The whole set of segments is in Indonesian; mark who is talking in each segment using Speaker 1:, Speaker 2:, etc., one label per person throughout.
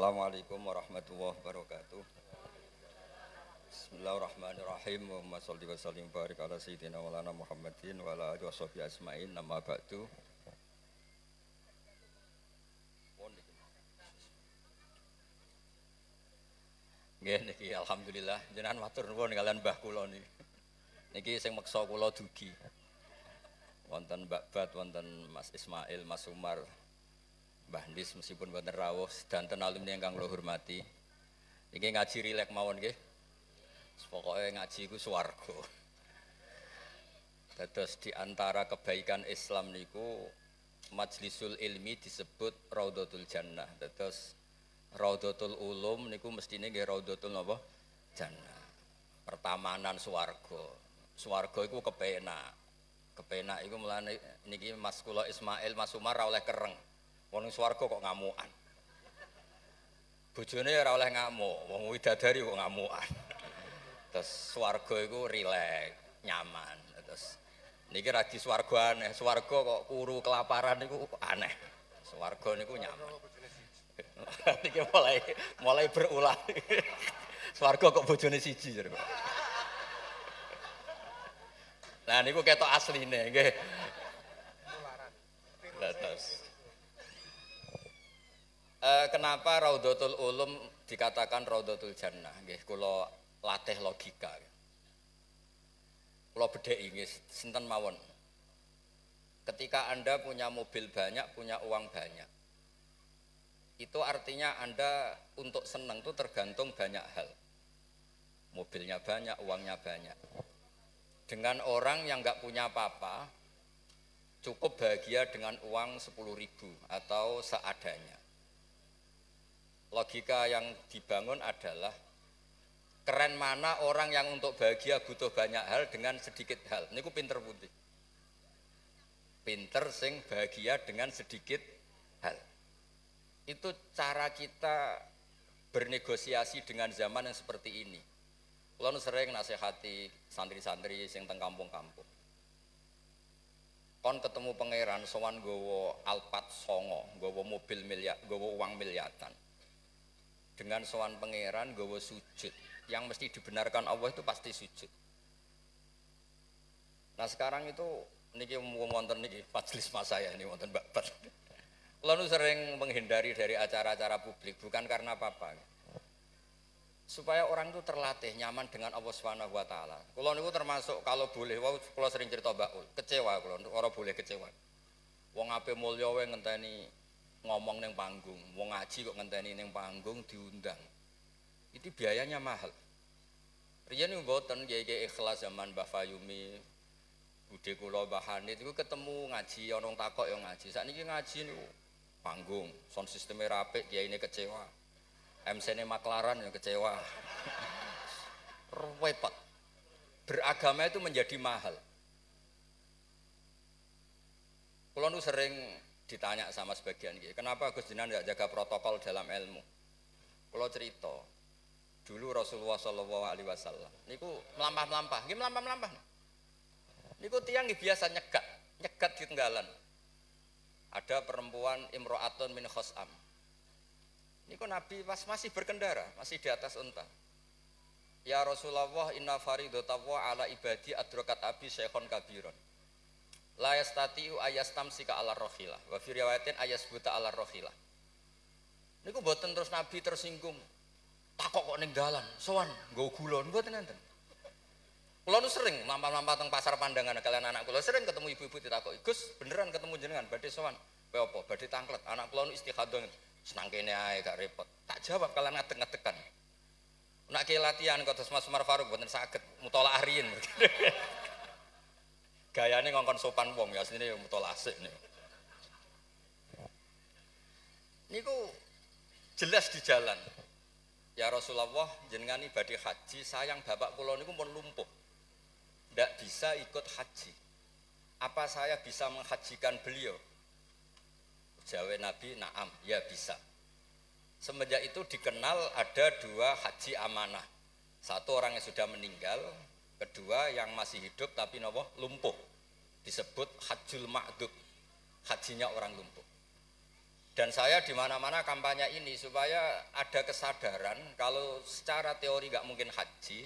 Speaker 1: Assalamualaikum warahmatullahi wabarakatuh. Bismillahirrahmanirrahim. Allahumma sholli wa sallim barik ala sayyidina maulana Muhammadin wa ala alihi washabihi ajmain. Amma ba'du. Nggih niki alhamdulillah jenengan matur nuwun kalian Mbah kula niki. Niki sing meksa kula dugi. Wonten Mbak Bat, wonten Mas Ismail, Mas Umar, Mbah Ndis meskipun wonten rawuh sedanten alumni ingkang kula hormati. Iki ngaji rilek mawon nggih. Pokoke ngaji iku swarga. Dados di antara kebaikan Islam niku majlisul ilmi disebut Raudhatul Jannah. Dados Raudhatul Ulum niku mestine nggih Raudhatul napa? Jannah. Pertamanan swarga. Swarga iku kepenak. Kepenak iku mulane niki Mas kula Ismail, Mas Umar ora oleh kereng. Wong swarga kok ngamukan. Bojone ora oleh ngamuk, wong widadari kok ngamukan. Terus swarga iku rileks, nyaman. Terus niki ra di swarga aneh, swarga kok kuru kelaparan niku aneh. Swarga niku nyaman. Niki mulai berulah. Swarga kok bojone siji jare. Nah niku ketok asline nggih. Terus kenapa Raudhatul Ulum dikatakan Raudhatul Jannah? Nggih, kula latih logika. Kula bedheki nggih sinten mawon. Ketika Anda punya mobil banyak, punya uang banyak. Itu artinya Anda untuk senang itu tergantung banyak hal. Mobilnya banyak, uangnya banyak. Dengan orang yang nggak punya apa-apa, cukup bahagia dengan uang 10.000 atau seadanya. Logika yang dibangun adalah keren mana orang yang untuk bahagia butuh banyak hal dengan sedikit hal. Niku pinter putih. Pinter sing bahagia dengan sedikit hal. Itu cara kita bernegosiasi dengan zaman yang seperti ini. Kulo sering nasihati santri-santri sing teng kampung-kampung. Kon ketemu pangeran sowan nggawa Alphard 9, nggawa mobil miliar, nggawa uang miliaran. Dengan sowan pangeran nggawa sujud, yang mesti dibenarkan Allah itu pasti sujud. Nah sekarang itu niki wonten niki majelis mas saya ini wonten Mbak Bat. Kulo sering menghindari dari acara-acara publik bukan karena apa-apa. Supaya orang itu terlatih nyaman dengan Allah Subhanahu wa taala. Kula niku termasuk kalau boleh kula sering cerita Mbak Ul, kecewa kula ora boleh kecewa. Wong ape mulya wae ngenteni ngomong ning panggung, wong ngaji kok ngenteni ning panggung diundang. Itu biayanya mahal. Riyen niku mboten kiai ikhlas zaman Mbah Fayumi, Bude kula Mbah Hanid iku ketemu ngaji ana wong takok ya ngaji. Sakniki ngaji niku panggung, sound sisteme rapik, kiyaine kecewa. MC-ne maklaran yang kecewa. Repot. Beragama itu menjadi mahal. Kulo nu sering ditanya sama sebagian gitu, kenapa Gus Jinan tidak jaga protokol dalam ilmu? Kulo cerita, dulu Rasulullah Shallallahu Alaihi Wasallam, niku melampah-melampah, gimana melampah-melampah? Niku tiang biasa nyegat di tenggalan. Ada perempuan Imro'atun min Khos'am. Niku Nabi pas masih berkendara, masih di atas unta. Ya Rasulullah, inna faridatawa ala ibadi adrokat abi syekhon kabiron. La yastatiu ayastamsika ala rohilah. Wa fi riwayatin ayasbuta ala rohilah. Niku mboten terus Nabi tersinggung. Takok kok ning dalan, sowan nggo gula mboten enten. Kula nu sering lampah-lampah teng pasar pandangan kalian anak kula sering ketemu ibu-ibu ditakoki, "Gus, beneran ketemu jenengan badhe sowan?" "Kowe apa? Badhe tangklet." Anak kula nu istikhadah. Senang kene ae gak repot. Tak jawab kalian ngadeg-ngadegan. Nek ki latihan kados Mas Umar Faruk mboten saged mutolaah riyin. Gayane ngongkon sopan wong ya asline mutolaah sik niku. Niku jelas di jalan. Ya Rasulullah jenengan ibadah haji, sayang bapak kula niku pun lumpuh. Ndak bisa ikut haji. Apa saya bisa menghajikan beliau? Jawab Nabi, "Na'am, ya bisa." Semenjak itu dikenal ada dua haji amanah. Satu orang yang sudah meninggal, kedua yang masih hidup tapi nopo lumpuh. Disebut hajjul ma'dud, hajinya orang lumpuh. Dan saya di mana-mana kampanye ini supaya ada kesadaran kalau secara teori nggak mungkin haji,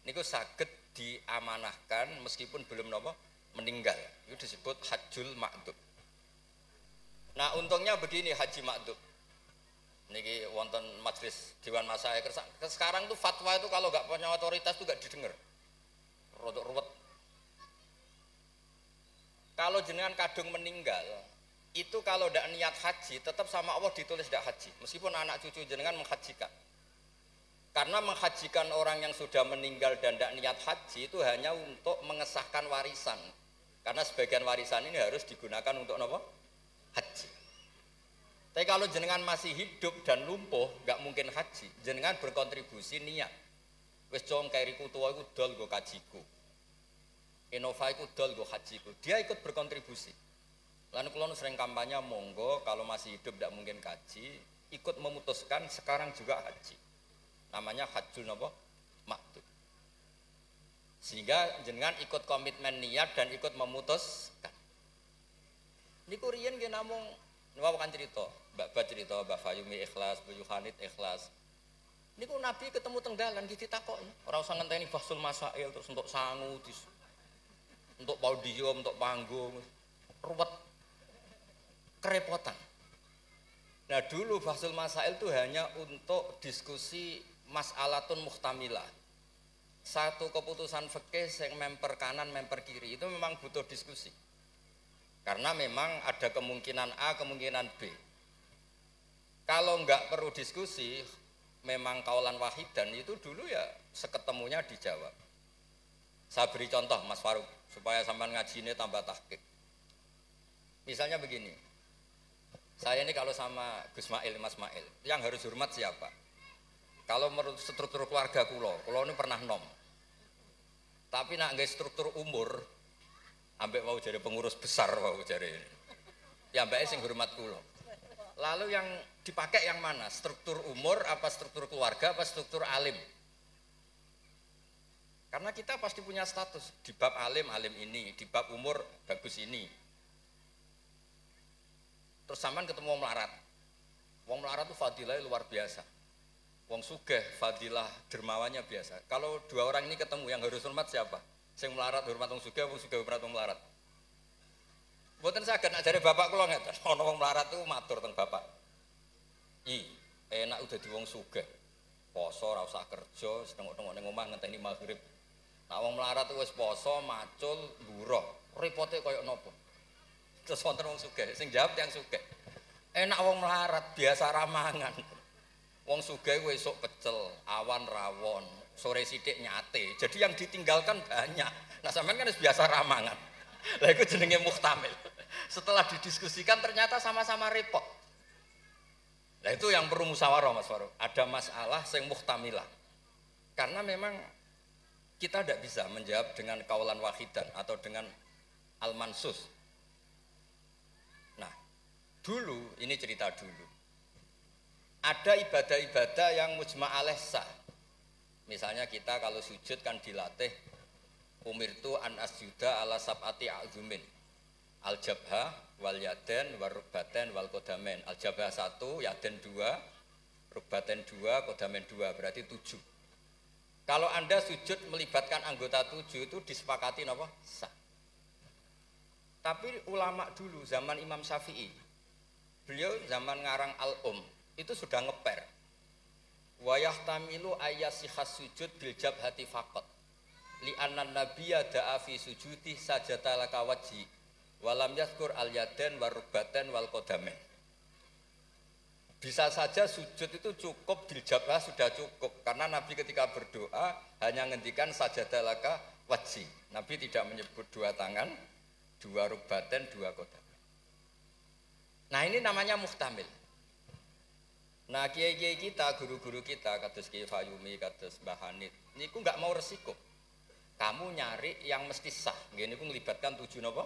Speaker 1: niku saged diamanahkan meskipun belum nopo meninggal. Itu disebut hajjul ma'dub. Nah untungnya begini haji ma'dub. Niki wonten majelis Dewan Masyaikh. Sekarang tuh fatwa itu kalau nggak punya otoritas tuh nggak didengar. Rodok ruwet. Kalau jenengan kadung meninggal, itu kalau tidak niat haji tetap sama Allah ditulis tidak haji meskipun anak cucu jenengan menghajikan, karena menghajikan orang yang sudah meninggal dan tidak niat haji itu hanya untuk mengesahkan warisan, karena sebagian warisan ini harus digunakan untuk apa? Haji. Tapi kalau jenengan masih hidup dan lumpuh nggak mungkin haji, jenengan berkontribusi niat wis cong kairiku tua iku dol go kajiku, Innova iku dol go hajiku, dia ikut berkontribusi. Lalu kalau sering kampanye monggo kalau masih hidup tidak mungkin haji, ikut memutuskan sekarang juga haji. Namanya hajjul napa? Ma'dub. Sehingga jenengan ikut komitmen niat dan ikut memutuskan. Niku riyen nggih namung niku kan cerita, Mbak cerita, Mbak Fayumi ikhlas, Bu Yuhanit ikhlas. Niku Nabi ketemu tenggalan ditakoki, ora usah ngenteni bahsul masail terus untuk sangu, untuk podium, untuk panggung. Ruwet. Kerepotan. Nah dulu bahsul masail itu hanya untuk diskusi mas'alatun muhtamilah. Satu keputusan fikih yang memper kanan, memper kiri itu memang butuh diskusi. Karena memang ada kemungkinan A, kemungkinan B. Kalau enggak perlu diskusi, memang kaulan wahidan itu dulu ya seketemunya dijawab. Saya beri contoh Mas Faruk supaya sampean ngaji ini tambah tahqiq. Misalnya begini. Saya ini kalau sama Gus Mail, Mas Mail, yang harus hormat siapa? Kalau menurut struktur keluarga kulo ini pernah nom. Tapi nak nggak struktur umur, ambek mau jadi pengurus besar mau jadi. Ya mbak sing hormat kulo. Lalu yang dipakai yang mana? Struktur umur, apa struktur keluarga, apa struktur alim? Karena kita pasti punya status di bab alim ini, di bab umur bagus ini. Terus sampean ketemu wong melarat. Wong melarat itu fadilahnya luar biasa. Wong sugih fadilah dermawannya biasa. Kalau dua orang ini ketemu yang harus hormat siapa? Sing melarat hormat wong sugih hormat wong melarat. Mboten saged nak jare bapak kula ngeten. Ana wong melarat itu matur teng bapak. Enak udah di wong sugih. Poso ora usah kerja, setengok-tengok ning omah ngenteni maghrib. Nak wong melarat wis poso, macul, buruh. Repote koyo napa? Terus wonten wong sugih, sing jawab yang sugih. Enak wong melarat biasa ramangan. Wong sugih kuwi esuk pecel, awan rawon, sore sithik nyate. Jadi yang ditinggalkan banyak. Nah sampean kan wis biasa ramangan. Lah iku jenenge muhtamil. Setelah didiskusikan ternyata sama-sama repot. Nah itu yang perlu musyawarah Mas Faruk. Ada masalah sing muhtamilah. Karena memang kita tidak bisa menjawab dengan kaulan wahidan atau dengan al-mansus. Nah, dulu ini cerita dulu. Ada ibadah-ibadah yang mujma' alaih sah. Misalnya kita kalau sujud kan dilatih umirtu an asjuda ala sab'ati a'zumin. Al-jabha wal yaden wal rukbaten wal kodamen. Al-jabha 1, yaden 2, rukbaten 2, kodamen 2, berarti 7. Kalau Anda sujud melibatkan anggota 7 itu disepakati apa? Sah. Tapi ulama dulu zaman Imam Syafi'i, beliau zaman ngarang Al-Um itu sudah ngeper. Wa yahtamilu ayyasihas sujud bil jabhati faqat. Li anna nabiyya da'a fi sujudi sajata laka wajhi. Walam yazkur al-yaden warubbaten wal kodamen. Bisa saja sujud itu cukup diljabah sudah cukup karena Nabi ketika berdoa hanya ngendikan sajadalaka wajhi. Nabi tidak menyebut dua tangan, dua rubbaten, dua kodamen. Nah ini namanya muhtamil. Nah kiai-kiai kita, guru-guru kita, kados Kiai Fayumi, kados Mbah Hanid, niku nggak mau resiko. Kamu nyari yang mesti sah. Nggih niku melibatkan 7 napa?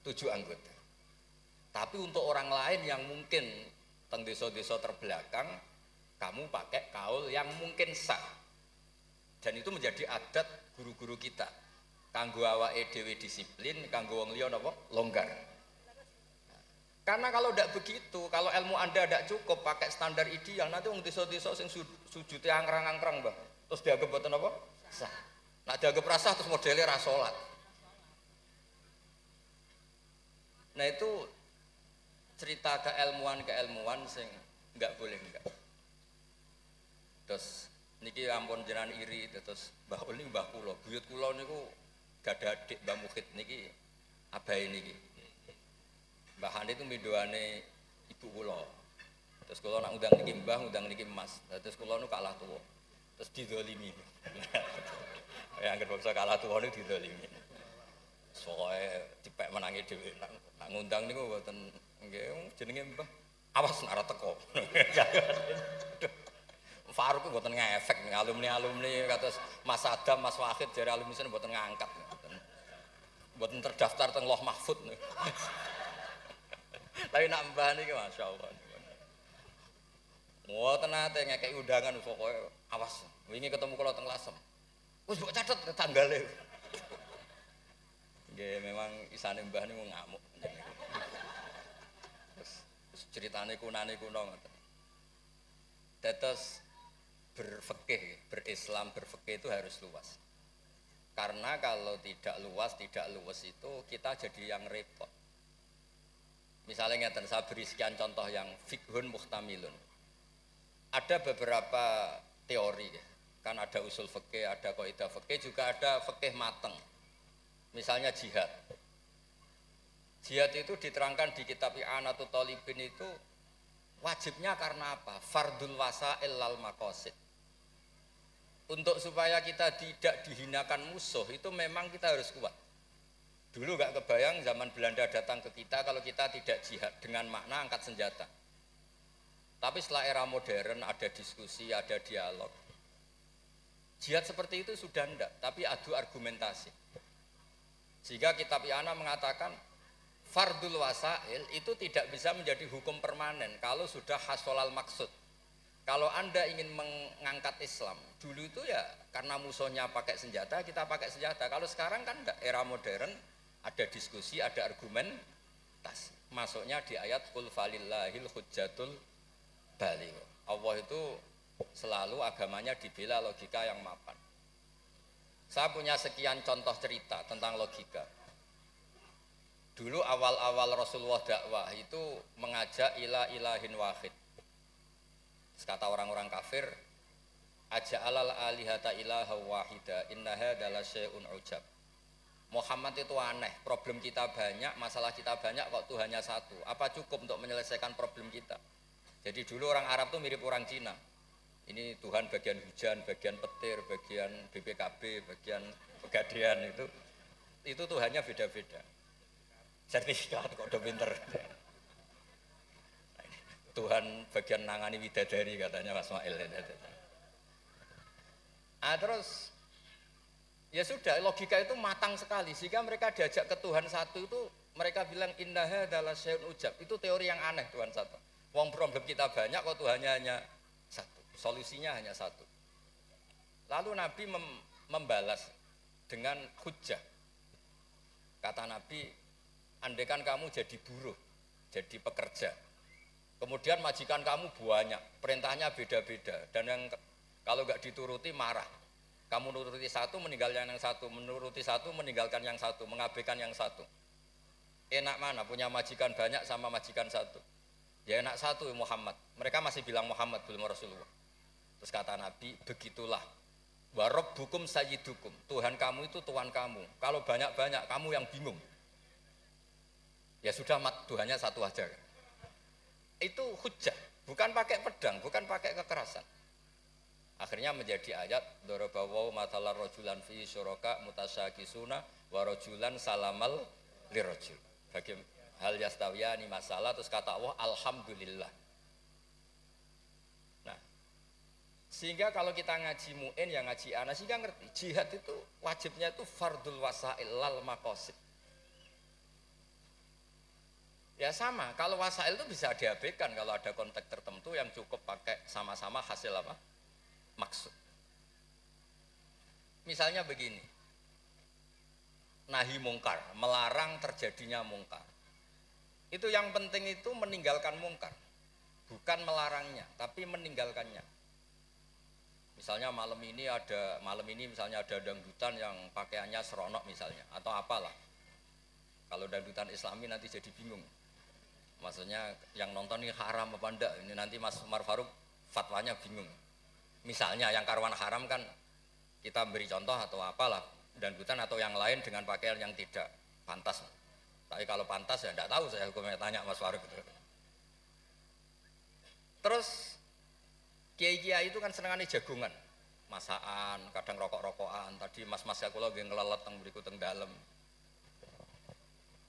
Speaker 1: 7 anggota. Tapi untuk orang lain yang mungkin teng desa-desa terbelakang, kamu pakai kaul yang mungkin sah. Dan itu menjadi adat guru-guru kita. Kanggo awake dhewe disiplin, kanggo wong liya napa? Longgar. Karena kalau tidak begitu, kalau ilmu Anda tidak cukup pakai standar ideal, nanti wong desa-desa sing sujute angkrang-angkrang, Bang. Terus dianggap mboten apa? Sah. Nah dianggap rasah terus modelnya ra salat. Nah itu cerita keilmuan sing enggak boleh enggak. Terus niki ampun jenengan iri terus Mbah Ul niki mbah kula, buyut kula niku gadah adik Mbah Mukhid niki abahe niki. Mbah Hane itu mindoane ibu kula. Terus kula nak undang niki Mbah, undang niki Mas. Terus kula nu kalah tuwa. Terus didolimi. Ya anggere bangsa kalah tuwa niku didolimi. Soale dipek menangi dhewe nak ngundang niku mboten nggih jenenge Mbah. Awas nak teko. Faruk itu mboten ngefek nih alumni kados Mas Adam, Mas Wahid jare alumni sen mboten ngangkat. Mboten terdaftar teng Loh Mahfud. Tapi nak mbah niki masyaallah. Mboten nate ngekeki undangan pokoke awas. Wingi ketemu kula teng Lasem. Wis mbok catet tanggale. Nggih memang isane mbah niku ngamuk. Terus ceritane kunane kuno ngoten. Tetes berfikih, berislam, berfikih itu harus luas. Karena kalau tidak luas itu kita jadi yang repot. Misalnya ngeten, saya beri sekian contoh yang fikhun muhtamilun. Ada beberapa teori, kan ada usul fikih, ada kaidah fikih, juga ada fikih mateng. Misalnya jihad. Jihad itu diterangkan di kitab I'anatul Talibin itu wajibnya karena apa? Fardul wasail lal maqasid. Untuk supaya kita tidak dihinakan musuh itu memang kita harus kuat. Dulu gak kebayang zaman Belanda datang ke kita kalau kita tidak jihad dengan makna angkat senjata. Tapi setelah era modern ada diskusi, ada dialog. Jihad seperti itu sudah enggak, tapi adu argumentasi. Sehingga kitab I'anah mengatakan fardul wasail itu tidak bisa menjadi hukum permanen kalau sudah hasolal maksud. Kalau Anda ingin mengangkat Islam, dulu itu ya karena musuhnya pakai senjata, kita pakai senjata. Kalau sekarang kan enggak, era modern ada diskusi, ada argumentasi. Masuknya di ayat qul falillahil hujjatul baligh. Allah itu selalu agamanya dibela logika yang mapan. Saya punya sekian contoh cerita tentang logika. Dulu awal-awal Rasulullah dakwah itu mengajak ila ilahin wahid. Kata orang-orang kafir, aja'alal alihata ilaha wahida innaha adalah syai'un ujab. Muhammad itu aneh, problem kita banyak, masalah kita banyak kok Tuhannya satu. Apa cukup untuk menyelesaikan problem kita? Jadi dulu orang Arab itu mirip orang Cina. Ini Tuhan bagian hujan, bagian petir, bagian BPKB, bagian pegadaian itu Tuhannya beda-beda. Sertifikat kok udah pinter. Tuhan bagian nangani widadari katanya Mas Mail. Terus ya sudah logika itu matang sekali sehingga mereka diajak ke Tuhan satu itu mereka bilang innaha adalah syai'un ujab. Itu teori yang aneh Tuhan satu. Wong problem kita banyak kok Tuhannya hanya satu. Solusinya hanya satu. Lalu Nabi membalas dengan hujjah. Kata Nabi, andaikan kamu jadi buruh, jadi pekerja. Kemudian majikan kamu banyak, perintahnya beda-beda. Dan yang kalau nggak dituruti marah. Kamu menuruti satu, meninggalkan yang satu. Menuruti satu, meninggalkan yang satu. Mengabaikan yang satu. Enak mana punya majikan banyak sama majikan satu? Ya enak satu Muhammad. Mereka masih bilang Muhammad, belum Rasulullah. Terus kata Nabi, begitulah. Wa rabbukum sayyidukum. Tuhan kamu itu Tuhan kamu. Kalau banyak-banyak, kamu yang bingung. Ya sudah, Tuhannya satu aja. Itu hujjah, bukan pakai pedang, bukan pakai kekerasan. Akhirnya menjadi ayat darabawu matalar rajulan fi syuraka mutasyakisuna wa rajulan salamal lirajul. Bagi hal yastawiyani masalah terus kata Allah alhamdulillah. Nah, sehingga kalau kita ngaji mu'in yang ngaji ana sehingga ngerti jihad itu wajibnya itu fardul wasail lal maqasid. Ya sama, kalau wasail itu bisa diabaikan kalau ada konteks tertentu yang cukup pakai sama-sama hasil apa? Maksud. Misalnya begini. Nahi mungkar, melarang terjadinya mungkar. Itu yang penting itu meninggalkan mungkar. Bukan melarangnya, tapi meninggalkannya. Misalnya malam ini misalnya ada dangdutan yang pakaiannya seronok misalnya atau apalah. Kalau dangdutan Islami nanti jadi bingung. Maksudnya yang nonton ini haram apa enggak? Ini nanti Mas Umar Faruk fatwanya bingung. Misalnya yang karuan haram kan kita beri contoh atau apalah dangdutan atau yang lain dengan pakaian yang tidak pantas. Tapi kalau pantas ya enggak tahu, saya hukumnya tanya Mas Faruk gitu. Terus kiai-kiai itu kan senengannya jagongan, masakan, kadang rokok-rokokan. Tadi mas-mas ya kula nggih ngelelet teng mriku teng dalem.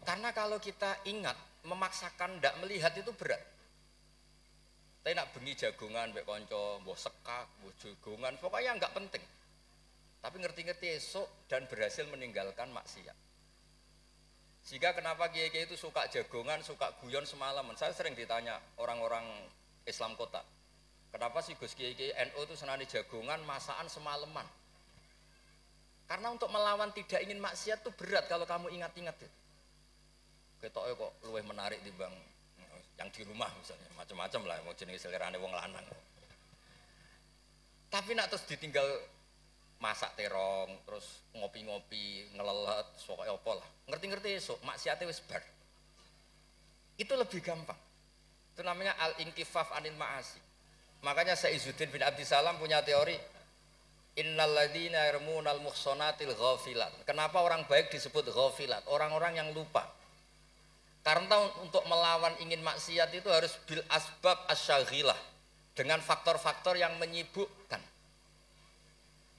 Speaker 1: Karena kalau kita ingat memaksakan ndak melihat itu berat. Tapi nak bengi jagongan mbek kanca, mbok sekak, mbok jagongan, pokoknya enggak penting. Tapi ngerti-ngerti esok dan berhasil meninggalkan maksiat. Sehingga kenapa kiai-kiai itu suka jagongan, suka guyon semalaman. Saya sering ditanya orang-orang Islam kota, kenapa sih Gus Kiai NU itu senani jagongan, masakan semalaman? Karena untuk melawan tidak ingin maksiat itu berat kalau kamu ingat-ingat. Ketoknya kok luwih menarik dibanding yang di rumah misalnya, macam-macam lah, mau jenis selerane wong lanang. Tapi nak terus ditinggal masak terong, terus ngopi-ngopi, ngelelet, pokoknya apa lah. Ngerti-ngerti esok, maksiatnya wis bar. Itu lebih gampang. Itu namanya al-inkifaf anil ma'asi. Makanya Saizuddin bin Abdissalam punya teori innal ladzina yarmunal muhsanatil ghafilat. Kenapa orang baik disebut ghafilat? Orang-orang yang lupa. Karena untuk melawan ingin maksiat itu harus bil asbab asyaghilah, dengan faktor-faktor yang menyibukkan.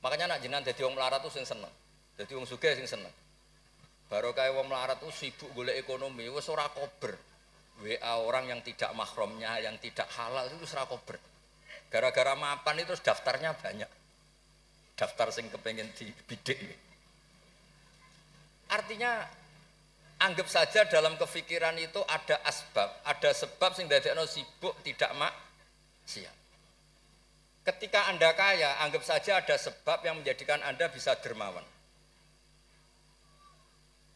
Speaker 1: Makanya nak jenengan dadi wong melarat tuh sing seneng. Dadi wong sugih sing seneng. Baru kaya wong melarat tuh sibuk golek ekonomi, wis ora kober. WA orang yang tidak mahramnya, yang tidak halal itu ora kober. Gara-gara mapan itu daftarnya banyak. Daftar sing kepengen dibidik. Artinya anggap saja dalam kefikiran itu ada asbab, ada sebab sing dadekno sibuk tidak maksiat. Ketika Anda kaya, anggap saja ada sebab yang menjadikan Anda bisa dermawan.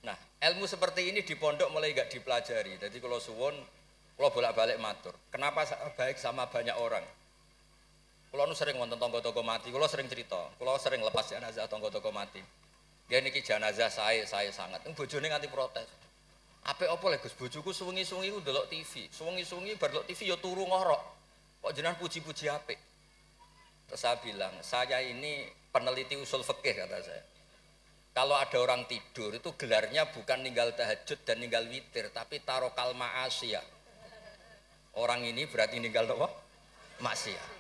Speaker 1: Nah, ilmu seperti ini di pondok mulai gak dipelajari. Jadi kalau suwon, kalau bolak-balik matur. Kenapa baik sama banyak orang? Kalau nu sering wonten tangga-tangga mati, kalau sering cerita, kalau sering lepas jenazah tangga-tangga mati. Dia niki jenazah saya sangat. Bojone nganti protes. Apik apa lho Gus, bojoku suwengi-suwengi ku ndelok TV. Suwengi-suwengi bar ndelok TV ya turu ngorok. Kok jenengan puji-puji apik? Terus saya bilang, saya ini peneliti usul fikih kata saya. Kalau ada orang tidur itu gelarnya bukan ninggal tahajud dan ninggal witir, tapi tarokal ma'asiyah. Orang ini berarti ninggal apa? Maksiat.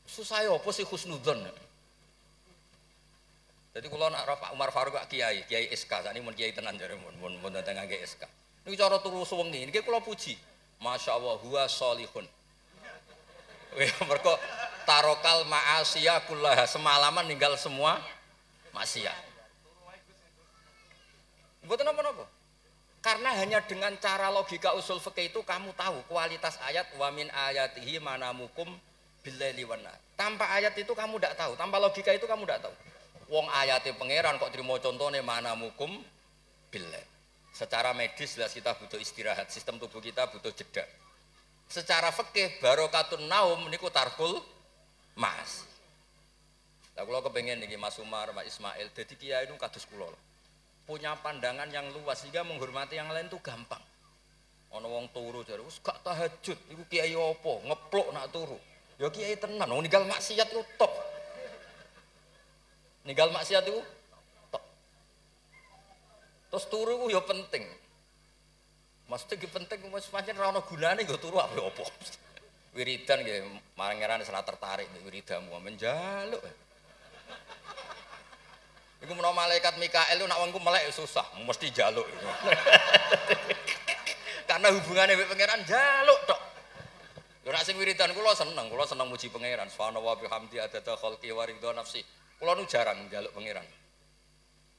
Speaker 1: Susah ya apa sih husnudzon? Jadi kalau nak Pak Umar Faruk Pak Kiai SK, saat ini mun Kiai tenan jare mun tengah Kiai SK. Ini cara turu suwengi, ini kalau puji, masya Allah huwa solihun. Mereka tarokal ma'asiyah kullaha, semalaman ninggal semua maksiat. Mboten napa-napa. Karena hanya dengan cara logika usul fikih itu kamu tahu kualitas ayat wa min ayatihi manamukum billaili wan nahar. Tanpa ayat itu kamu tidak tahu, tanpa logika itu kamu tidak tahu. Wong ayate pangeran kok terima contohnya manamukum billail. Secara medis jelas kita butuh istirahat, sistem tubuh kita butuh jeda. Secara fikih barokatun naum niku tarkul mas. Lah kula kepengin niki Mas Umar, Mas Ismail dadi kiai nu kados kula. Punya pandangan yang luas sehingga menghormati yang lain itu gampang. Ana wong turu jare wis gak tahajud, iku kiai apa? Ngeplok nak turu. Ya kiai tenan, wong ninggal maksiat itu top. Ninggal maksiat itu top. Terus turu ku ya penting. Maksudnya ki penting wis pancen ora ana gunane nggo turu apa. Wiridan nggih, marengerane ora tertarik nek wiridamu menjaluk. Iku menawa malaikat Mikael itu nak wongku melek susah, mesti jaluk. Karena hubungannya dengan pangeran jaluk tok. Lha nek sing wiridan kula seneng muji pangeran. Subhanallah bihamdi adada khalqi wa ridha nafsi. Kula nu jarang njaluk pangeran.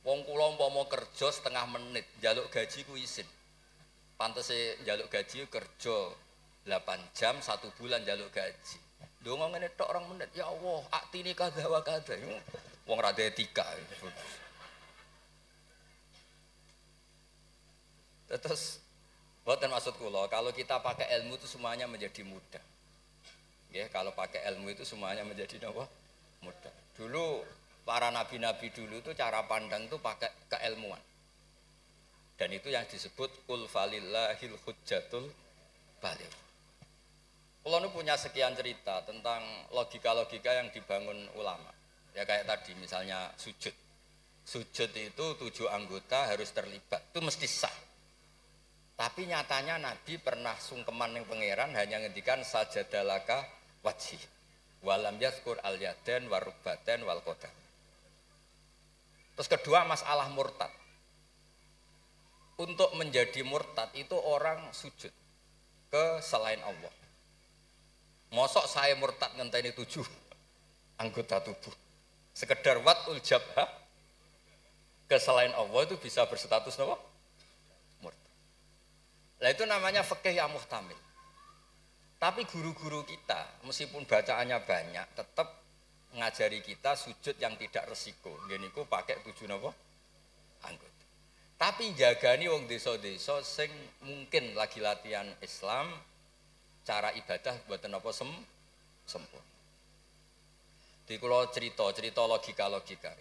Speaker 1: Wong kula umpama kerja setengah menit, njaluk gaji ku isin. Pantese njaluk gaji kerja 8 jam 1 bulan njaluk gaji. Ndonga ngene tok 2 menit. Ya Allah, aktine kadha wa kadha. Wong ra etika. Terus Bukan maksud kula, kalau kita pakai ilmu itu semuanya menjadi mudah. Ya, kalau pakai ilmu itu semuanya menjadi apa? Mudah. Dulu para nabi-nabi dulu itu cara pandang itu pakai keilmuan. Dan itu yang disebut kul falillahil hujjatul baligh. Kula nu punya sekian cerita tentang logika-logika yang dibangun ulama. Ya kayak tadi misalnya sujud. Sujud itu 7 anggota harus terlibat. Itu mesti sah. Tapi nyatanya Nabi pernah sungkeman yang pangeran hanya ngendikan sajadalaka wajhi. Walam yazkur al yaden warubaten wal qadam. Terus kedua masalah murtad. Untuk menjadi murtad itu orang sujud ke selain Allah. Mosok saya murtad ngenteni 7 anggota tubuh. Sekedar watul jabhah ke selain Allah itu bisa berstatus apa? Murtad. Nah itu namanya fikih yang muhtamil. Tapi guru-guru kita meskipun bacaannya banyak tetap ngajari kita sujud yang tidak resiko. Ngene iku pakai 7 napa? Anggota. Tapi jagani wong desa-desa sing mungkin lagi latihan Islam, cara ibadah mboten napa sempurna. Di kula cerita logika-logika.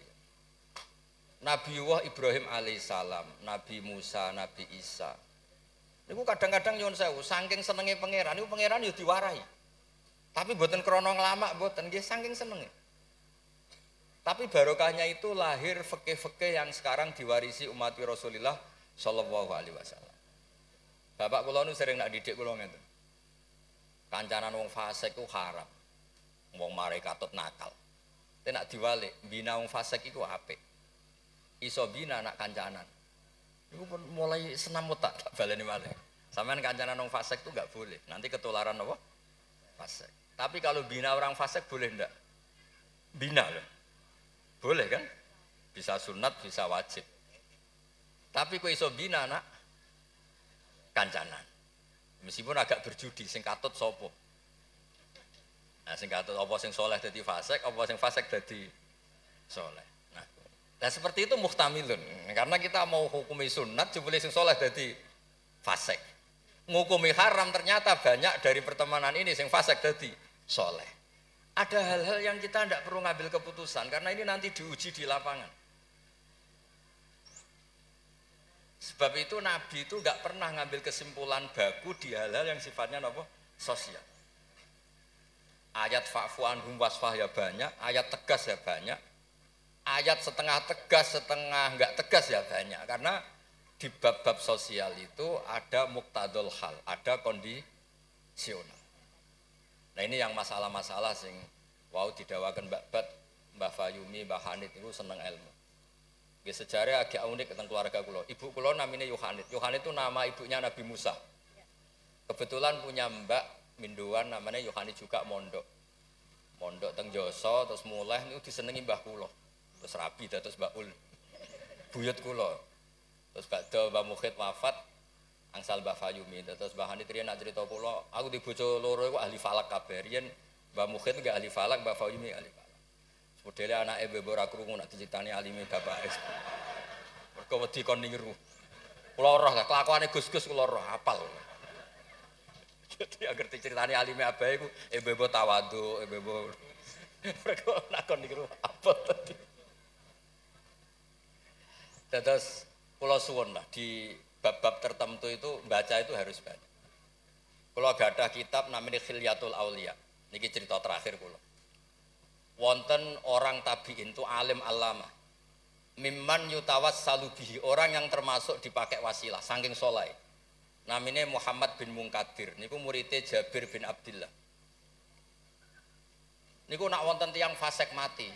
Speaker 1: Nabiullah Ibrahim alaihissalam, Nabi Musa, Nabi Isa. Niku kadang-kadang nyuwun sewu, saking senenge pangeran, niku pangeran yo diwarahi. Tapi mboten krana nglamak mboten, nggih saking senenge. Tapi barokahnya itu lahir fikih-fikih yang sekarang diwarisi umat Rasulullah sallallahu alaihi wasallam. Bapak kula nu sering nak didik kula ngeten. Kancanan wong fasik ku haram. Wong mare katut nakal. Tapi nak diwalik, bina wong fasik iku apik. Iso bina nak kancanan. Iku pun mulai senam otak tak baleni malih. Sampean kancanan wong fasik itu enggak boleh. Nanti ketularan apa? Fasik. Tapi kalau bina orang fasik boleh ndak? Bina loh. Boleh kan? Bisa sunat, bisa wajib. Tapi kok iso bina nak kancanan. Meskipun agak berjudi sing katut sapa? Nah, sing katut apa sing soleh dadi fasik, apa sing fasik dadi soleh. Nah seperti itu muhtamilun, karena kita mau hukumi sunat, jebule sing soleh dadi fasik. Ngukumi haram ternyata banyak dari pertemanan ini sing fasik dadi soleh. Ada hal-hal yang kita tidak perlu ngambil keputusan, karena ini nanti diuji di lapangan. Sebab itu Nabi itu nggak pernah ngambil kesimpulan baku di hal-hal yang sifatnya apa? Sosial. Ayat fa'fu anhum wasfah ya banyak, ayat tegas ya banyak. Ayat setengah tegas, setengah enggak tegas ya banyak. Karena di bab-bab sosial itu ada muktadul hal, ada kondisional. Nah ini yang masalah-masalah sing wau didawakan Mbak Bat, Mbak Fayumi, Mbak Hanit itu seneng ilmu. Nggih sejarah agak unik tentang keluarga kula. Ibu kula namanya Yohanit. Yohanit itu nama ibunya Nabi Musa. Kebetulan punya mbak minduan namanya Yohanit juga mondok. Mondok teng Joso terus mulai niku disenengi Mbah kula. Terus rabi terus Mbak Ul. Buyut kula. Terus badhe Mbah Mukhid wafat angsal Mbah Fayumi. Terus Mbah Hanit riyen nak cerita kula, aku di bojo loro iku ahli falak kabeh. Riyen Mbah Mukhid enggak ahli falak, Mbah Fayumi ahli falak. Modele anake mbok ora krungu nak dicritani alime bapake. Mergo wedi kon niru. Kula roh lah kelakuane Gus-gus kula roh hafal. Jadi agar diceritani alime abahe iku mbok tawadhu, mbok mergo nak kon niru apa tadi. Terus kula suwun lah di bab-bab tertentu itu baca itu harus banyak. Kula gadah kitab namanya Khilyatul Auliya. Niki cerita terakhir kula. Wonten orang tabi'in itu alim alama. Mimman yutawassalu bihi, orang yang termasuk dipakai wasilah saking soleh. Namanya Muhammad bin Munkadir. Niku muridnya Jabir bin Abdillah. Niku nak wonten tiang fasik mati.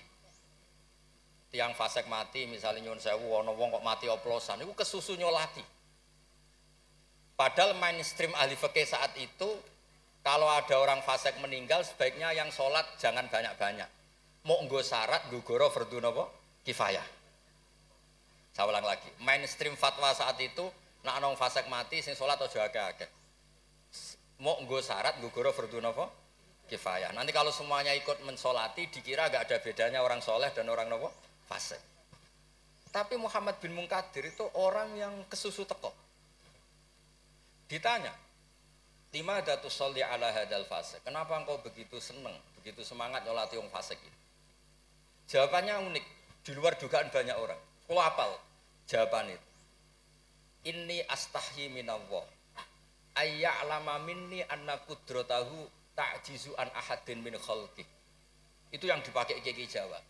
Speaker 1: Tiang fasik mati misalnya nyuwun sewu ana wong kok mati oplosan niku kesusu nyolati. Padahal mainstream ahli fikih saat itu kalau ada orang fasik meninggal sebaiknya yang sholat jangan banyak-banyak. Mau nggo syarat nggo goro fardhu napa? Kifayah. Saya ulang lagi. Mainstream fatwa saat itu nak ana wong fasik mati sing sholat aja akeh-akeh. Mau nggo syarat nggo goro fardhu napa? Kifayah. Nanti kalau semuanya ikut mensolati dikira gak ada bedanya orang soleh dan orang napa? Fasik. Tapi Muhammad bin Munkadir itu orang yang kesusu teko. Ditanya, lima datu sholli ala hadal fasik. Kenapa engkau begitu seneng, begitu semangat nyolati wong fasik ini? Jawabannya unik, di luar dugaan banyak orang. Kalau apal jawaban itu. Inni astahyi minallah. Ayya'lama minni anna qudratahu ta'jizu an ahadin min khalqi. Itu yang dipakai Kiai Jawa.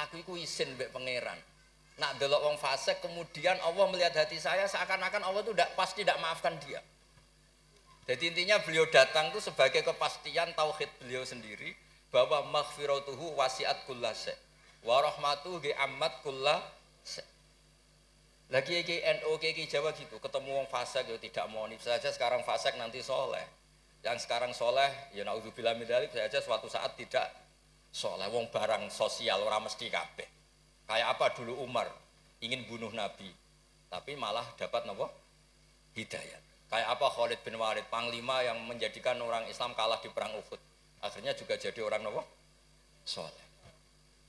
Speaker 1: Aku iku isin mbek pangeran. Nak delok wong fasik kemudian Allah melihat hati saya seakan-akan Allah itu pasti tidak maafkan dia. Jadi intinya beliau datang itu sebagai kepastian tauhid beliau sendiri bahwa maghfiratuhu wasi'at kullase wa rahmatuhu ammat kullase. Lagi NU Kiai Jawa gitu, ketemu wong fasik ya tidak mau nih saja sekarang fasik nanti soleh. Yang sekarang soleh ya naudzubillah min dzalik saja suatu saat tidak soleh. Wong barang sosial ora mesti kabeh. Kayak apa dulu Umar ingin bunuh Nabi, tapi malah dapat nopo hidayat. Kayak apa Khalid bin Walid, panglima yang menjadikan orang Islam kalah di perang Uhud, akhirnya juga jadi orang nopo soleh.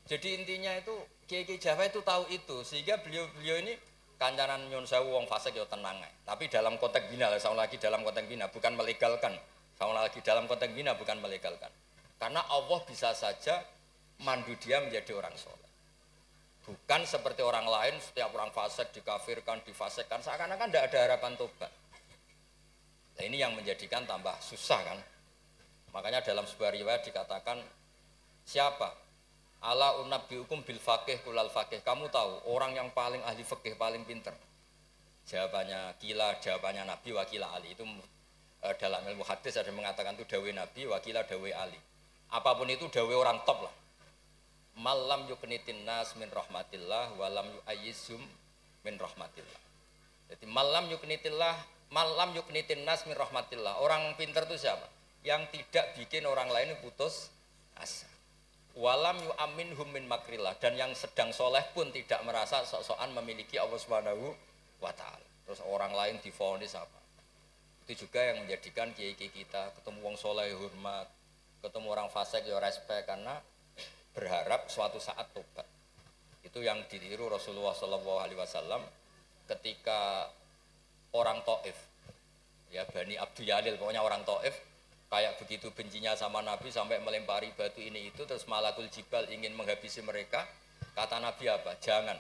Speaker 1: Jadi intinya itu Kiai Jawa itu tahu itu, sehingga beliau ini kancanan nyun sewu wong fasik ya tenang. Tapi dalam konteks bina, sama lagi dalam konteks bina bukan melegalkan, sama lagi dalam konteks bina bukan melegalkan. Karena Allah bisa saja mandu dia menjadi orang soleh. Bukan seperti orang lain, setiap orang fasik dikafirkan, difasikkan, seakan-akan tidak ada harapan tobat. Nah ini yang menjadikan tambah susah kan. Makanya dalam sebuah riwayat dikatakan, siapa? Ala unabbiukum bil faqih kulal faqih. Kamu tahu orang yang paling ahli fikih, paling pinter? Jawabannya kila, jawabannya Nabi, wakila Ali. Itu dalam ilmu hadis ada yang mengatakan itu dawe Nabi, wakila dawe Ali. Apapun itu dawe orang top lah. Malam yuknitin nas min rahmatillah walam yu'ayyizhum min rahmatillah. Jadi malam yuknitin nas min rahmatillah. Orang pintar itu siapa? Yang tidak bikin orang lain putus asa. Walam yu'aminhum min makrillah, dan yang sedang soleh pun tidak merasa sok-sokan memiliki Allah Subhanahu wa taala. Terus orang lain divonis apa? Itu juga yang menjadikan kiai-kiai kita ketemu wong soleh hormat, ketemu orang fasik ya respect, karena berharap suatu saat tobat. Itu yang ditiru Rasulullah SAW ketika orang Taif, ya Bani Abdul Yalil, pokoknya orang Taif kayak begitu bencinya sama Nabi sampai melempari batu ini itu, terus Malakul Jibal ingin menghabisi mereka. Kata Nabi apa? Jangan.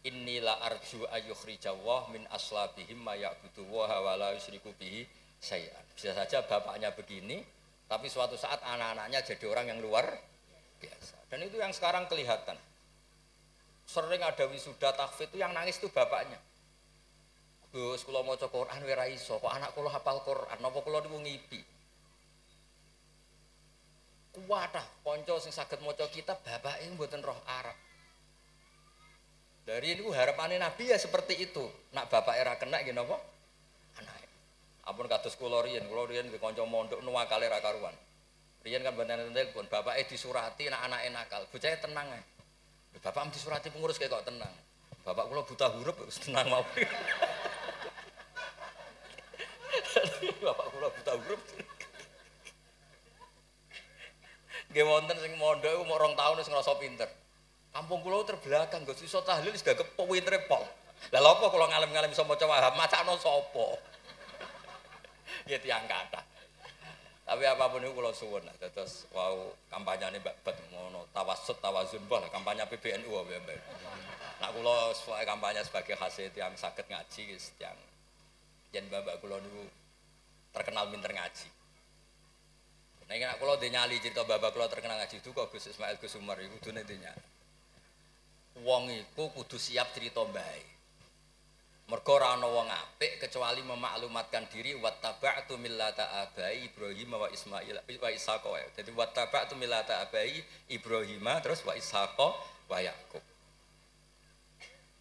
Speaker 1: Innila arju ayyukhrijawah min aslabihim ma ya'budu wa la yusyriku bihi syai'an. Bisa saja bapaknya begini, tapi suatu saat anak-anaknya jadi orang yang luar biasa. Dan itu yang sekarang kelihatan. Sering ada wisuda tahfidz itu yang nangis itu bapaknya. Gus, kula maca Quran ora iso, kok anak kula hafal Quran, napa kula niku ngipi. Kuwatah kanca sing saged maca kitab bapake mboten roh Arab. Dari niku harapane Nabi ya seperti itu. Nak bapake ra kena nggih napa? Anake. Ampun kados kula riyen nggih kanca mondok nuwakale ra karuan. Riyen kan mboten telepon, bapake disurati nek anake nakal. Bocahe tenang ae. Bapak disurati pengurus kok tenang. Bapak kula buta huruf wis tenang mau. Bapak kula buta huruf. Nggih wonten sing mondok iku mok 2 tahun wis ngrasa pinter. Kampung kula terbelakang, Gus iso tahlil wis gagep pintere pol. Lah lha apa kula ngalem-ngalem iso maca Wahab, macakno sapa? Ya tiyang kathah. Tapi apapun itu kula suwun lah, terus wau kampanyane Mbak Bet ngono, tawassut tawazun bah kampanye PBNU wae. Nak kula kampanye sebagai hasil yang saged ngaji wis tiyang yen mbak kula niku terkenal pinter ngaji. Nek nek kula nyali cerita bapak kula terkenal ngaji itu kok Gus Ismail Gus Umar iku kudune nyali. Wong iku kudu siap cerita mbae. Mergo ora ana wong apik kecuali memaklumatkan diri wattaba'tu millata abai Ibrahim wa Ismail wa Ishaq. Dadi wattaba'tu millata abai Ibrahim terus wa Ishaq wa Yakub.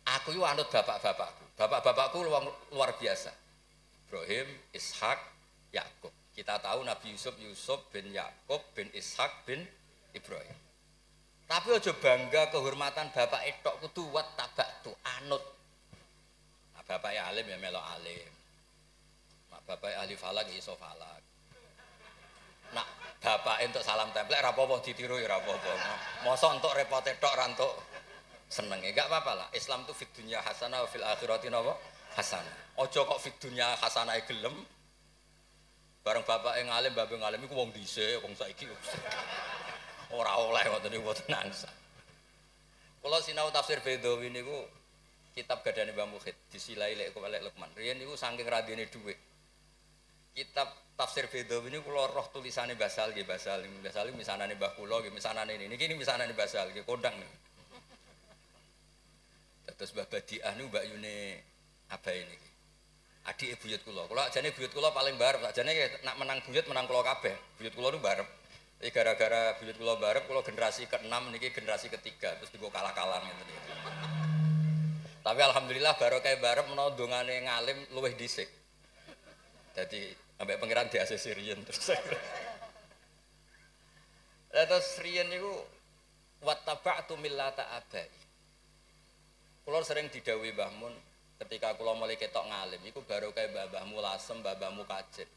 Speaker 1: Aku yo anut bapak-bapakku. Bapak-bapakku luar biasa. Ibrahim, Ishak, Yakub. Kita tahu Nabi Yusuf bin Yakub bin Ishak bin Ibrahim. Tapi aja bangga kehormatan bapak etok kudu wattaba'tu anut. Bapaknya alim ya melok alim. Nak bapaknya ahli falak iso falak. Nak bapak untuk salam templek ora apa-apa ditiru ya ora apa-apa. Mosok entuk repote tok ra entuk senenge. Enggak apa-apa lah. Islam itu fid dunya hasanah wa fil akhirati napa? hasanah. Aja kok fid dunya hasanah gelem. Bareng bapake ngalim, mbake ngalim iku wong dhisik, wong saiki ora oleh ngoten niku mboten nangsa. Kula sinau tafsir Bedawi niku kitab gadane Mbah Mukhid, disilai lek Lukman. Riyen niku saking radine dhuwit. Kitab tafsir Bedawi niku kula roh tulisane Basal nggih, Basal misanane Mbah kula nggih, misanane niki misanane Basal nggih kondang niku. Terus Mbah Badiah niku Mbak Yune abahe niki. Adik buyut kula. Kula ajane buyut kula paling barep, ajane nak menang buyut menang kula kabeh. Buyut kula niku barep. Tapi gara-gara buyut kula barep, kula generasi ke-6 niki generasi ketiga, terus digo kalah-kalah ngeten iki. Tapi alhamdulillah barokah barep menawa dongane ngalim luwih dhisik. Dadi ambek pangeran di ACC riyen terus. Terus riyen niku wattaba'tu millata abai. Kula sering didhawuhi Mbah Mun ketika kula mulai ketok ngalim iku barokah mbah-mbahmu lasem, mbah-mbahmu kajet.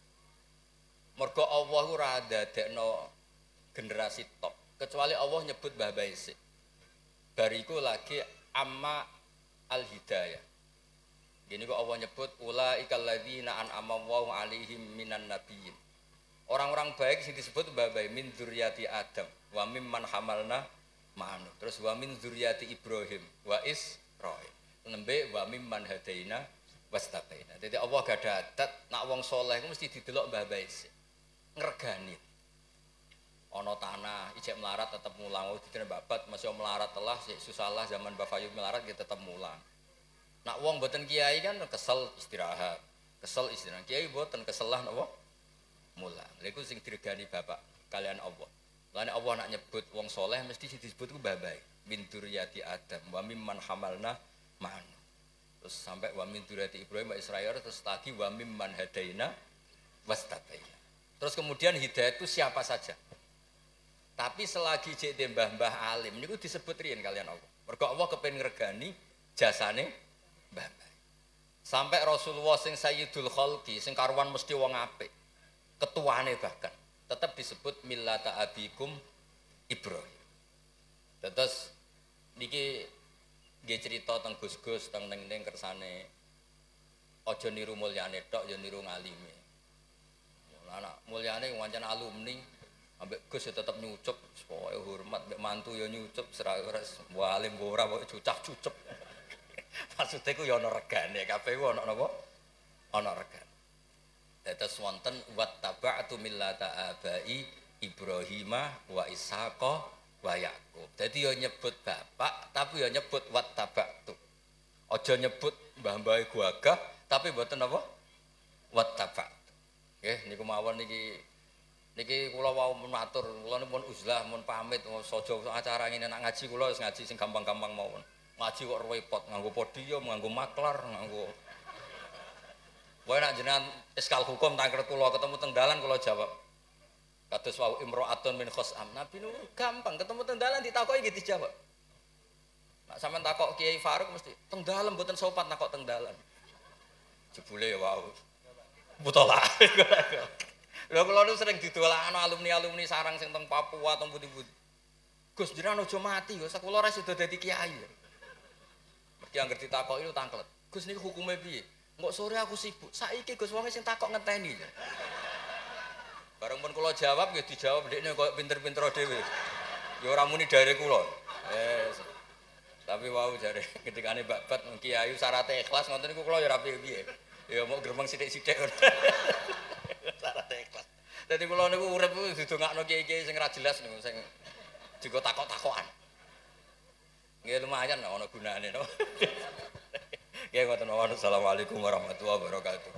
Speaker 1: Mergo Allah ora dadekno generasi top, kecuali Allah nyebut mbah-mbah isik. Bariku lagi amma al-hidayah. Gini kok Allah nyebut ulaikal ladzina an'ama Allahu 'alaihim minan nabiyyin. Orang-orang baik sing disebut mbah-mbah min dzurriyyati Adam wa mimman hamalna ma'anu. Terus wa min dzurriyyati Ibrahim wa Israil. Nembe wa mimman hadaina wastaqaina. Dadi Allah gak ada adat nak wong saleh ku mesti didelok mbah-mbah isik. Ngregani. Ana tanah ijek melarat tetep mulang, didene babat masih melarat telah susah zaman Mbah Fayu melarat ya tetep mulang. Nak wong mboten kiai kan kesel istirahat. Kiai mboten kesel lah napa? Mulang. Lha iku sing diregani bapak kalian Allah. Lane Allah nak nyebut wong saleh mesti disebut ku mbah-mbah. Min dzurriyyati Adam wa mimman hamalna ma'an. Terus sampai wa min dzurriyyati Ibrahim wa Israil, terus lagi wa mimman hadaina wastaqaina. Terus kemudian hidayah itu siapa saja. Tapi selagi cek mbah-mbah alim niku disebut riyen kalian Allah. Mergo Allah kepen ngregani jasane mbah-mbah. Sampai Rasulullah sing Sayyidul Khalqi sing karuan mesti wong apik. Ketuane bahkan tetap disebut millata abikum Ibrahim. Terus niki nggih cerita teng Gus-gus teng ning kersane aja niru mulyane tok ya niru ngalime. Anak mulyane wancen alumni ambek Gus ya tetep nyucup supaya hormat mbek mantu ya nyucup seres walim ora kok cucap-cucup. Maksude ku ya ana regane kabeh ku ana napa? Ana regane. Dados wonten wattaba'tu millata abai Ibrahima wa Ishaqa wa Yaqub. Dadi ya nyebut bapak tapi ya nyebut wattaba'tu. Aja nyebut mbah-mbahe gagah tapi mboten apa? Wattaba'tu. Nggih niku mawon niki kula wau matur, kula pun uzlah mun pamit saja acara ngene nak ngaji kula wis ngaji sing gampang-gampang mawon. Ngaji kok repot nganggo podium, nganggo maklar, nganggo wae nak jenengan eskal hukum tangker kula ketemu teng dalan kula jawab. Kados wau imro'atun min khosam. Nabi nu gampang ketemu teng dalan ditakoki iki dijawab. Nak sampean takok Kiai Faruk mesti teng dalan mboten sopan takok teng dalan. Jebule ya wau. Butola. Lha kula nu sering didolakno alumni-alumni sarang sing teng Papua teng pundi-pundi. Gus jenengan aja mati ya, sakula ora sida dadi kiai. Mergi anggere ditakoki lu tangklet. Gus niku hukume piye? Engko sore aku sibuk. Saiki Gus wong sing takok ngenteni. Bareng pun kula jawab nggih dijawab ndekne koyo pinter-pinter dhewe. Ya ora muni dari kula. Tapi wau jare ketikane babat kiai syaraté ikhlas ngoten niku kula ya ora piye-piye. Ya mau gremeng sithik-sithik. Syaraté ikhlas. Dadi kula niku urip didongakno kiai-kiai sing ora jelas niku sing juga takok-takokan. Nggih lumayan ana gunane no. Nggih ngoten mawon. Assalamualaikum warahmatullahi wabarakatuh.